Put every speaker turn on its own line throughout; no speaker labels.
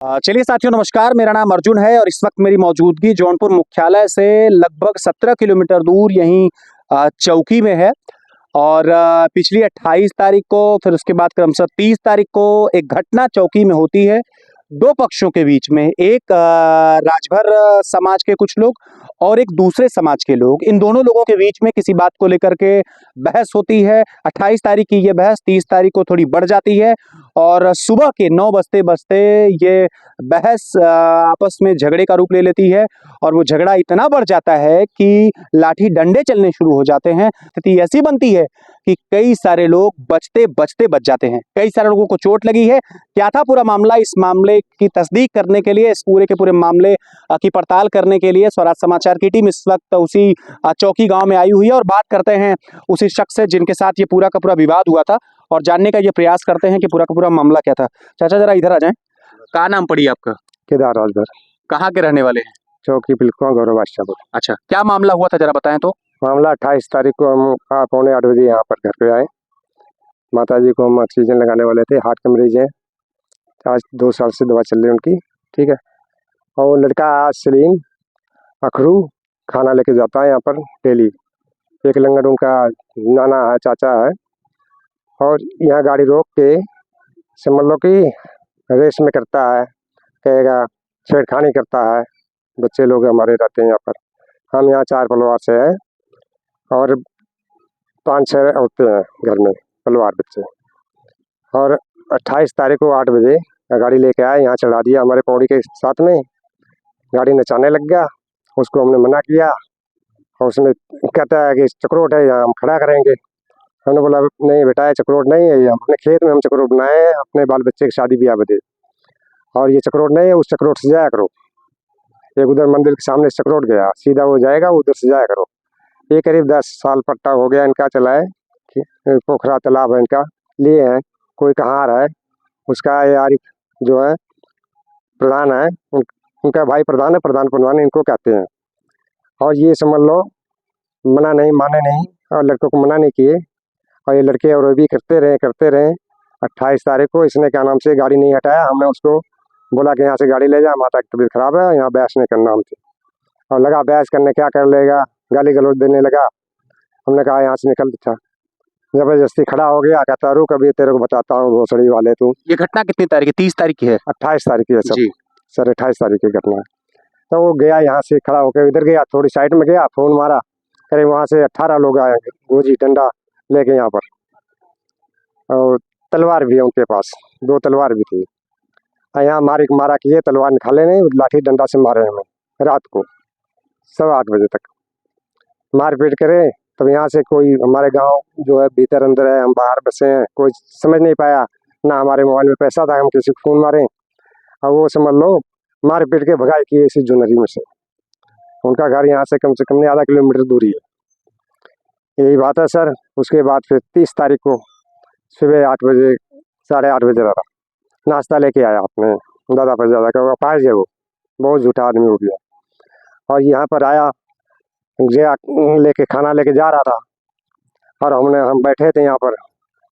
चलिए साथियों, नमस्कार। मेरा नाम अर्जुन है और इस वक्त मेरी मौजूदगी जौनपुर मुख्यालय से लगभग 17 किलोमीटर दूर यहीं चौकी में है। और पिछली 28 तारीख को, फिर उसके बाद क्रमशः 30 तारीख को एक घटना चौकी में होती है दो पक्षों के बीच में। एक राजभर समाज के कुछ लोग और एक दूसरे समाज के लोग, इन दोनों लोगों के बीच में किसी बात को लेकर के बहस होती है। 28 तारीख की ये बहस 30 तारीख को थोड़ी बढ़ जाती है और सुबह के 9 बजते बजते ये बहस आपस में झगड़े का रूप ले लेती है। और वो झगड़ा इतना बढ़ जाता है कि लाठी डंडे चलने शुरू हो जाते हैं। स्थिति ऐसी बनती है कि कई सारे लोग बचते बचते बच जाते हैं। कई सारे लोगों को चोट लगी है। क्या था पूरा मामला, इस मामले की तस्दीक करने के लिए, इस पूरे के पूरे मामले की पड़ताल करने के लिए स्वराज समाचार की टीम इस वक्त उसी चौकी गांव में आई हुई है। और बात करते हैं उसी शख्स से जिनके साथ ये पूरा का पूरा विवाद हुआ था और जानने का ये प्रयास करते हैं कि पूरा का पूरा मामला क्या था। चाचा जरा इधर आ जाएं। क्या नाम पड़ी आपका?
केदार राजभर।
कहाँ के रहने वाले हैं?
चौकी बिल्कुल गौरव बादशाहपुर।
अच्छा, क्या मामला हुआ था जरा बताएं तो।
मामला 28 तारीख को हम 8:45 बजे यहाँ पर घर पे आए। माता जी को हम ऑक्सीजन लगाने वाले थे, हार्ट के मरीज हैं। आज 2 साल से दवा चल रही है उनकी, ठीक है। और लड़का आज सलीम अखरू खाना लेके जाता है यहाँ पर डेली। एक लंगर उनका नाना है, चाचा है। और यहाँ गाड़ी रोक के समझ लो कि रेस में करता है, कहेगा छेड़खानी करता है। बच्चे लोग हमारे रहते हैं यहाँ पर। हम यहाँ 4 परिवार से हैं और 5-6 औरतें हैं घर में, परिवार बच्चे। और 28 तारीख को 8 बजे गाड़ी लेके आए, यहाँ चढ़ा दिया हमारे पौड़ी के साथ में। गाड़ी नचाने लग गया, उसको हमने मना किया और उसमें कहता है कि चक्रोट है, यहाँ हम खड़ा करेंगे। हमने बोला नहीं बेटा, ये चक्रोट नहीं है, ये अपने खेत में हम चक्रोट बनाए हैं अपने बाल बच्चे की शादी ब्याह बदे, और ये चक्रोट नहीं है, उस चक्रोट से जाया करो। एक उधर मंदिर के सामने चक्रोट गया, सीधा वो जाएगा, उधर से जाया करो। ये करीब 10 साल पट्टा हो गया इनका चला है। पोखरा तालाब है इनका, लिए हैं। कोई कहार है, उसका ये आरिफ जो है प्रधान है, उनका भाई प्रधान है, प्रधान इनको कहते हैं। और ये समझ लो मना नहीं, माने नहीं, और लड़कों को मना नहीं किए। और ये लड़के और भी करते रहे। 28 तारीख को इसने क्या नाम से गाड़ी नहीं हटाया। हमने उसको बोला कि यहाँ से गाड़ी ले जा, माता की तबीयत खराब है, यहाँ बहस नहीं करना हमसे। और लगा बहस करने, क्या कर लेगा, गाली गलौज देने लगा। हमने कहा यहाँ से निकल था। जबरदस्ती खड़ा हो गया, कहता रुक अभी तेरे को बताता हूँ भोसड़ी वाले तू।
ये घटना कितनी तारीख की? 30 तारीख की है?
28 तारीख की है सब
जी।
सर, 28 तारीख की घटना है। तो वो गया यहाँ से खड़ा होकर, इधर गया, थोड़ी साइड में गया, फोन मारा, अरे वहाँ से 18 लोग आए गोजी डंडा लेके यहाँ पर, और तलवार भी है उनके पास, 2 तलवार भी थी। यहाँ मारा किए, तलवार निकाले नहीं, लाठी डंडा से मारे हमें रात को 8:15 बजे तक मारपीट करे। तब यहाँ से कोई हमारे गांव जो है भीतर अंदर है, हम बाहर बसे हैं, कोई समझ नहीं पाया, ना हमारे मोबाइल में पैसा था हम किसी को फोन मारे। और वो समझ लो मार पीट के भगाई की इसी जुनरी में से। उनका घर यहाँ से कम नहीं आधा किलोमीटर दूरी है। यही बात है सर। उसके बाद फिर 30 तारीख को सुबह 8 बजे 8:30 बजे रहा नाश्ता लेके आया अपने दादा पर, ज़्यादा का अपाहिज है वो, बहुत झूठा आदमी हो गया। और यहाँ पर आया, गया लेके खाना लेके जा रहा था, और हम बैठे थे यहाँ पर,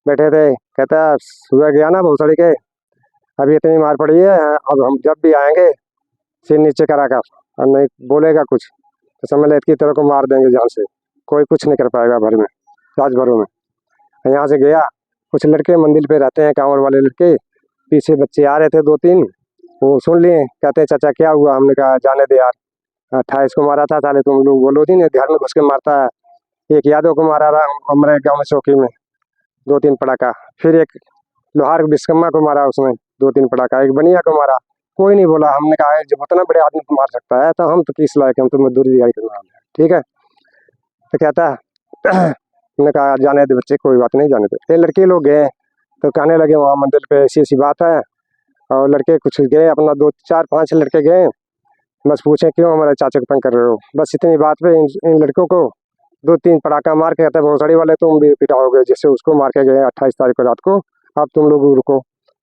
बैठे थे। कहता है सुबह गया ना भोसड़ी के, अभी इतनी मार पड़ी है, अब हम जब भी आएंगे सिर नीचे करा कर, और नहीं बोलेगा कुछ तो समझ ले इसकी तरह को मार देंगे जान से। कोई कुछ नहीं कर पाएगा भर में, राजभरों में। यहाँ से गया, कुछ लड़के मंदिर पे रहते हैं, कांवर वाले लड़के, पीछे बच्चे आ रहे थे 2-3, वो सुन लिए, कहते हैं चाचा क्या हुआ? हमने कहा जाने दे यार, 28 को मारा था साले, तुम लोग बोलो नहीं, घर में घुस के मारता है। एक यादव को मारा रहा हमारे गाँव में चौकी में 2-3 पटाखा, फिर एक लोहार विश्वकर्मा को मारा उसने 2-3 पटाखा, एक बनिया को मारा। कोई नहीं बोला। हमने कहा जब उतना बड़े आदमी को मार सकता है तो हम तो किस लायक, हम तो मजदूरी दिहाड़ी करना है, ठीक है। तो कहता है हमने कहा जाने दे बच्चे, कोई बात नहीं, जाने दे। ये लड़के लोग गए तो कहने लगे वहाँ मंदिर पे ऐसी ऐसी बात है। और लड़के कुछ गए अपना, 2-4-5 लड़के गए, बस पूछे क्यों हमारे चाचा को तंग कर रहे हो, बस इतनी बात पे इन लड़कों को 2-3 पटाखा मार के कहते हैं भोसड़ी वाले तुम भी पिटाओगे, जिससे उसको मार के गए 28 तारीख को रात को। अब तुम लोग रुको।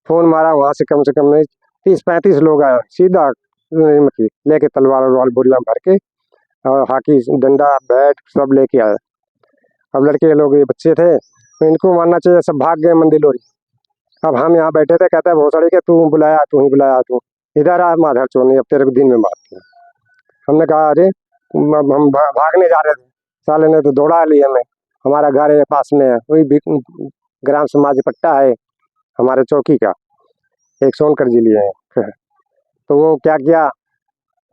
फोन मारा, वहाँ से कम नहीं 30-35 लोग आए, सीधा लेके तलवार वाल बोरिया भर के, और हाकी डंडा बैट सब लेके आए। अब लड़के लोग ये बच्चे थे तो इनको मारना चाहिए, सब भाग गए मंदिर लोरी। अब हम यहाँ बैठे थे, कहता है भोसड़ी के तू बुलाया, तू ही बुलाया तू। इधर आ माधर चोनी, अब तेरे को दिन में मारते हैं। हमने कहा अरे हम भागने जा रहे थे, साले ने तो दौड़ा लिया हमें। हमारा घर है पास में है, वही भी ग्राम समाज पट्टा है हमारे चौकी का, एक सोनकर जी लिए हैं। तो वो क्या किया,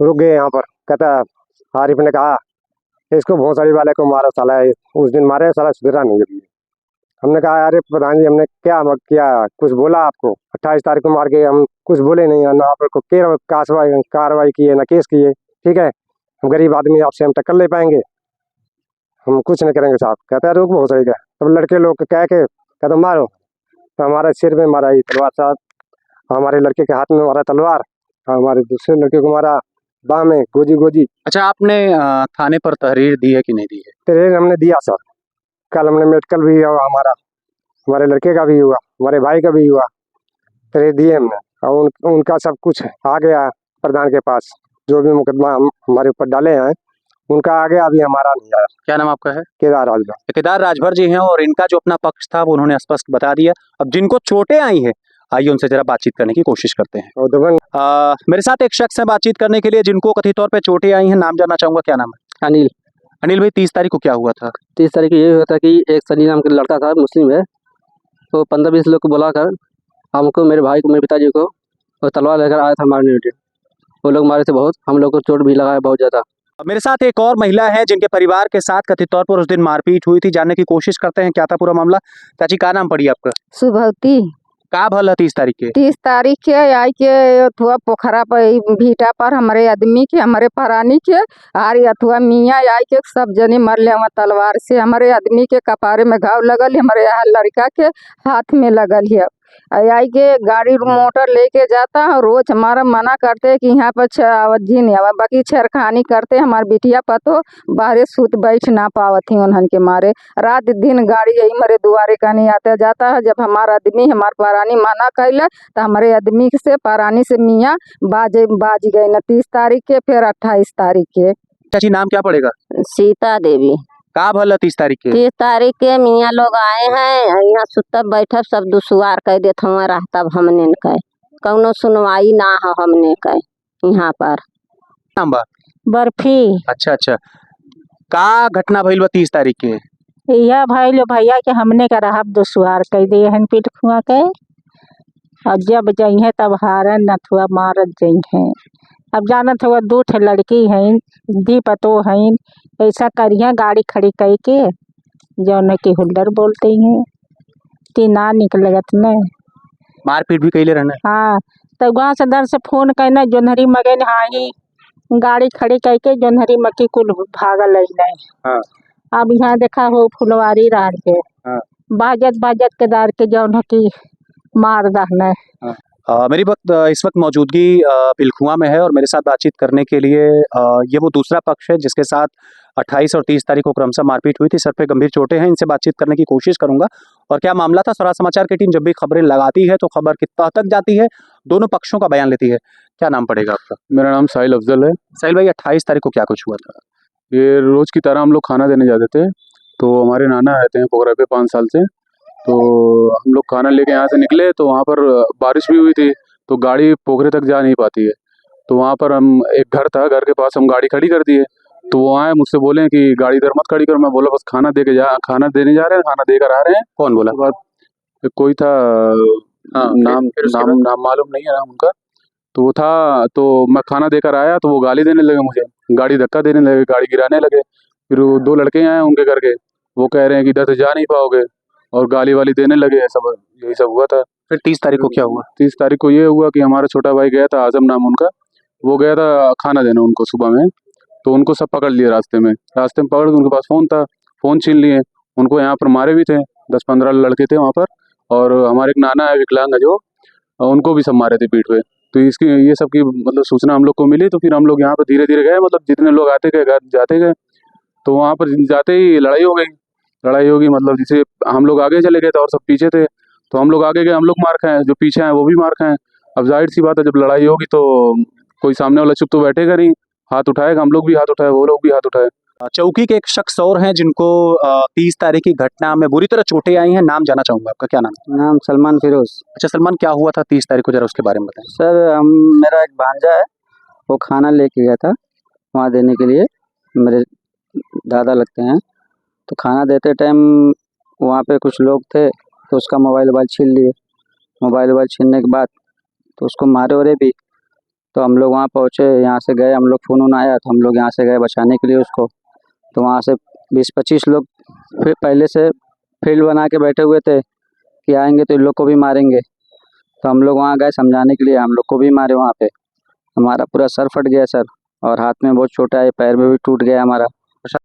रुक गए यहाँ पर। कहता आरिफ ने कहा इसको भोसड़ी वाले को मारो साला, उस दिन मारे साला सुधरा नहीं अभी। हमने कहा अरे प्रधान जी हमने क्या किया, कुछ बोला आपको? 28 तारीख को मार के हम कुछ बोले नहीं, ना आप को कार्रवाई की है ना केस किए, ठीक है। हम गरीब आदमी, आपसे हम टक्कर ले पाएंगे? हम कुछ नहीं करेंगे साहब। कहते हैं रुक भोसड़ी का। तब लड़के लोग कह के कहते मारो, तो हमारे सिर में मारा ये तलवार साहब, हमारे लड़के के हाथ में मारा तलवार, हमारे दूसरे लड़के को मारा बाह में गोजी गोजी।
अच्छा, आपने थाने पर तहरीर दी है कि नहीं दी है?
तहरीर हमने दिया सर, कल हमने मेडिकल भी हुआ हमारा, हमारे लड़के का भी हुआ, हमारे भाई का भी हुआ, तहरीर दिए हमने। और उनका सब कुछ आ गया प्रधान के पास, जो भी मुकदमा हमारे ऊपर डाले हैं उनका आ गया, अभी हमारा नहीं आया।
क्या नाम आपका है?
केदार राजभर।
केदार राजभर जी हैं और इनका जो अपना पक्ष था वो उन्होंने स्पष्ट बता दिया। अब जिनको चोटें आई हैं, आइए उनसे जरा बातचीत करने की कोशिश करते हैं।
और दबंग
मेरे साथ एक शख्स है बातचीत करने के लिए जिनको कथित तौर पे चोटें आई हैं, नाम जानना चाहूंगा, क्या नाम है?
अनिल।
अनिल भाई, 30 तारीख को क्या हुआ था?
30 तारीख को ये हुआ था कि एक सनी नाम का लड़का था, मुस्लिम है, तो 15-20 लोग को बुलाकर हमको, मेरे भाई को, मेरे पिताजी को, और तलवार लेकर आया था मारने के लिए। वो लोग मारे थे बहुत, हम लोग को चोट भी लगा है बहुत ज़्यादा।
मेरे साथ एक और महिला है जिनके परिवार के साथ कथित तौर पर उस दिन मारपीट हुई थी, जानने की कोशिश करते हैं क्या था पूरा मामला। चाची, का नाम पड़ी आपका?
सुभवती।
का भल है 30 तारीख के?
30 तारीख के आई के अथुआ पोखरा पर भीटा पर हमारे आदमी के, हमारे परानी के आर अथुआ मियाँ आई के सब जने मरले हुआ तलवार से। हमारे आदमी के कपारे में घाव लगल, हमारे यहाँ लड़का के हाथ में लगल है। आई के गाड़ी मोटर लेके जाता है, रोज हमारा मना करते हैं कि यहाँ पर अवधि नहीं आवा, बाकी छेड़खानी करते। हमारे बिटिया पतो बाहरे सूत बैठ ना पावत ही उन्हन के मारे, रात दिन गाड़ी यही मेरे दुआरे का नहीं आता जाता है। जब हमारा आदमी हमारे परानी मना कैला तो हमारे आदमी से परानी से मियाँ बाज गए न 30 तारीख के, फिर 28 तारीख के।
चाची, नाम क्या पड़ेगा?
सीता देवी।
का भल है 30 तारीख के?
30 तारीख के मियाँ लोग आए हैं, यहाँ सुतब बैठब सब दुसुआर कह देत हुआ रहता हमने कह, कौनो सुनवाई ना हो हमने कह यहाँ पर।
नाम बा?
बर्फी।
अच्छा अच्छा, का घटना भइल बा 30 तारीख के?
यह भाई लो भैया के हमने का रहा दुसुआर कह दिए हन पीट खुआ के, और जब जइहे तब हारन नथुआ मारत जइहे। अब जानत हुआ 2 ठे लड़की हैं, दी पतो हैं, ऐसा करिए गाड़ी खड़ी कह के जौन की हुल्डर बोलते हैं कि ना निकलगत न।
मारपीट भी कैले रहना?
हाँ, तो वहाँ से दर से फोन कहना जोनहरी मगन हाँ ही गाड़ी खड़ी कह के जोनहरी मक्की कुल भागल नहीं।
हाँ।
अब यहाँ देखा हो फुलवारी रार के,
हाँ।
बाजत के दार के जौन की मार दहना।
मेरी इस वक्त मौजूदगी पिलखुआ में है और मेरे साथ बातचीत करने के लिए ये वो दूसरा पक्ष है जिसके साथ 28 और 30 तारीख को क्रमशः मारपीट हुई थी, सर पे गंभीर चोटें हैं। इनसे बातचीत करने की कोशिश करूंगा और क्या मामला था। स्वराज समाचार की टीम जब भी खबरें लगाती है तो खबर किस तह तक जाती है, दोनों पक्षों का बयान लेती है। क्या नाम पड़ेगा आपका?
मेरा नाम साहिल अफजल है।
साहिल भाई, 28 तारीख को क्या कुछ हुआ था?
ये रोज़ की तरह हम लोग खाना देने जाते थे, तो हमारे नाना रहते हैं पोखरा पे 5 साल से, तो हम लोग खाना लेके यहाँ से निकले तो वहाँ पर बारिश भी हुई थी, तो गाड़ी पोखरे तक जा नहीं पाती है। तो वहाँ पर हम एक घर था, घर के पास हम गाड़ी खड़ी कर दिए, तो वो आए मुझसे बोले कि गाड़ी इधर मत खड़ी करो। मैं बोला बस खाना देने जा रहे हैं, खाना देकर आ रहे हैं।
कौन बोला?
कोई था, नाम मालूम नहीं है नाम उनका, तो वो था। तो मैं खाना देकर आया तो वो गाली देने लगे मुझे, गाड़ी धक्का देने लगे, गाड़ी गिराने लगे। फिर वो 2 लड़के आए उनके घर के, वो कह रहे हैं कि इधर से जा नहीं पाओगे, और गाली वाली देने लगे। सब यही सब हुआ था।
फिर 30 तारीख को क्या हुआ?
30 तारीख को ये हुआ कि हमारा छोटा भाई गया था, आजम नाम उनका, वो गया था खाना देने उनको सुबह में, तो उनको सब पकड़ लिए रास्ते में पकड़ के, उनके पास फ़ोन था, फ़ोन छीन लिए। उनको यहाँ पर मारे भी थे, 10-15 लड़के थे वहाँ पर, और हमारे एक नाना है विकलांग जो, उनको भी सब मारे थे पीठ पे। तो इसकी ये सब की मतलब सूचना हम लोग को मिली, तो फिर हम लोग यहाँ पर धीरे धीरे गए, मतलब जितने लोग आते गए जाते गए, तो वहाँ पर जाते ही लड़ाई होगी, मतलब जिसे हम लोग आगे चले गए थे और सब पीछे थे, तो हम लोग आगे गए, हम लोग मार खाए, जो पीछे हैं वो भी मार खाएं। अब जाहिर सी बात है, जब लड़ाई होगी तो कोई सामने वाला चुप तो बैठेगा नहीं, हाथ उठाएगा, हम लोग भी हाथ उठाए, वो लोग भी हाथ उठाए।
चौकी के एक शख्स और हैं जिनको 30 तारीख की घटना में बुरी तरह चोटें आई हैं। नाम जाना चाहूंगा, आपका क्या नाम है?
नाम सलमान फिरोज।
अच्छा सलमान, क्या हुआ था 30 तारीख को, जरा उसके बारे में बताएं।
सर मेरा एक भांजा है, वो खाना लेके गया था वहाँ देने के लिए, मेरे दादा लगते हैं। तो खाना देते टाइम वहाँ पे कुछ लोग थे, तो उसका मोबाइल छीन लिए। मोबाइल छीनने के बाद तो उसको मारे वरे भी। तो हम लोग वहाँ पहुँचे, यहाँ से गए, हम लोग फ़ोन आया तो हम लोग यहाँ से गए बचाने के लिए उसको। तो वहाँ से 20-25 लोग फिर पहले से फील्ड बना के बैठे हुए थे कि आएंगे तो इन लोग को भी मारेंगे। तो हम लोग वहाँ गए समझाने के लिए, हम लोग को भी मारे वहाँ पे। हमारा पूरा सर फट गया सर, और हाथ में बहुत चोट आई, पैर में भी टूट गया हमारा।